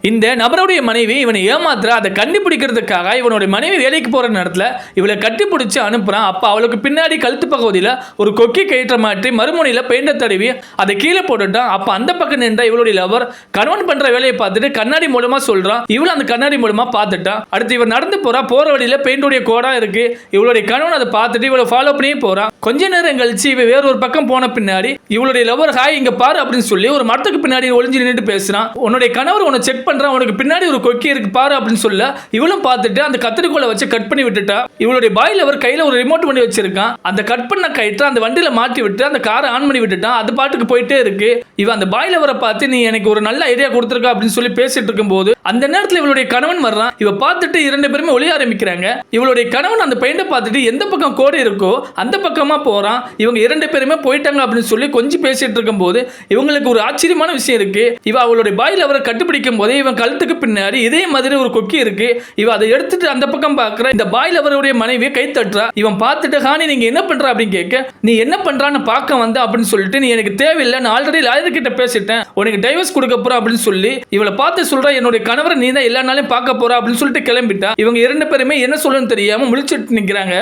இந்த நபருடைய மனைவி இவனை ஏமாத்துற அதை கண்டுபிடிக்கிறதுக்காக இவனுடைய மனைவி வேலைக்கு போற நேரத்தில் இவளை கட்டி பிடிச்சி அனுப்புறான். அப்ப அவளுக்கு பின்னாடி கழுத்து பகுதியில் ஒரு கொக்கி கயிற்ற மாற்றி மறுமுனையில பெயிண்ட தடவி அதை கீழே போட்டுட்டான். அப்ப அந்த பக்கம் நின்ற இவளுடைய லவர் கணவன் பண்ற வேலையை பார்த்துட்டு கண்ணாடி மூலமா சொல்றான். இவள் அந்த கண்ணாடி மூலமா பார்த்துட்டான். அடுத்து இவன் நடந்து போற வழியில பெயிண்டோடைய கோடா இருக்கு. இவளுடைய கணவன் அதை பார்த்துட்டு இவளை ஃபாலோ பண்ணியே போறான். கொஞ்ச நேரம் கழிச்சு இவ வேற ஒரு பக்கம் போன பின்னாடி இவளுடைய லவர் ஹாய் இங்க பாரு அப்படின்னு சொல்லி ஒரு மரத்துக்கு பின்னாடி ஒளிஞ்சு நின்றுட்டு பேசுறான். உன்னுடைய கணவர் உன்னை செக் பண்றான், உனக்கு பின்னாடி ஒரு கொக்கி இருக்கு பாரு அப்படின்னு சொல்ல இவளும் பார்த்துட்டு அந்த கத்திரிக்கோலை வச்சு கட் பண்ணி விட்டுட்டா. இவளுடைய பாய் லவர் கையில ஒரு ரிமோட் வண்டி வச்சிருக்கான். அந்த கட் பண்ண கயிற்ற அந்த வண்டியில மாட்டி விட்டு அந்த காரை ஆன் பண்ணி விட்டுட்டான். அது பாட்டுக்கு போயிட்டே இருக்கு. இவன் அந்த பாய் லவரை பார்த்து நீ எனக்கு ஒரு நல்ல ஐடியா கொடுத்துருக்கா அப்படின்னு சொல்லி பேசிட்டு இருக்கும் போது அந்த நேரத்தில் இவளுடைய கணவன் வர்றான். இவ பார்த்துட்டு இரண்டு பேருமே ஒளிய ஆரம்பிக்கிறாங்க. இவளுடைய கணவன் அந்த பெயிண்டை பார்த்துட்டு எந்த பக்கம் கோடு இருக்கோ அந்த பக்கமா போறான். இவங்க இரண்டு பேருமே போயிட்டாங்க அப்படின்னு சொல்லி கொஞ்சம் பேசிட்டு இருக்கும் போது இவங்களுக்கு ஒரு ஆச்சரியமான விஷயம் இருக்கு. இவ அவளுடைய பாய் லவரை கண்டுபிடிக்கும் போது இவன் கழுத்துக்கு பின்னாடி இதே மாதிரி ஒரு கொக்கி இருக்கு. இவ அதை எடுத்துட்டு அந்த பக்கம் பார்க்கிற இந்த பாய் லவருடைய மனைவியை கை தட்டுறா. இவன் பார்த்துட்டு ஹானி நீங்க என்ன பண்ற அப்படின்னு கேட்க நீ என்ன பண்றான்னு பார்க்க வந்த அப்படின்னு சொல்லிட்டு நீ எனக்கு தேவையில்லை, நான் ஆல்ரெடி லாயர் கிட்ட பேசிட்டேன், உனக்கு டைவர்ஸ் கொடுக்க போற அப்படின்னு சொல்லி இவளை பார்த்து சொல்ற என்னுடைய கணவரை நீ தான் எல்லா நாளும் பார்க்க போற அப்படின்னு சொல்லிட்டு கிளம்பிட்டா. இவங்க இரண்டு பேருமே என்ன சொல்லணும்னு தெரியாம முழிச்சிட்டு நிக்கிறாங்க.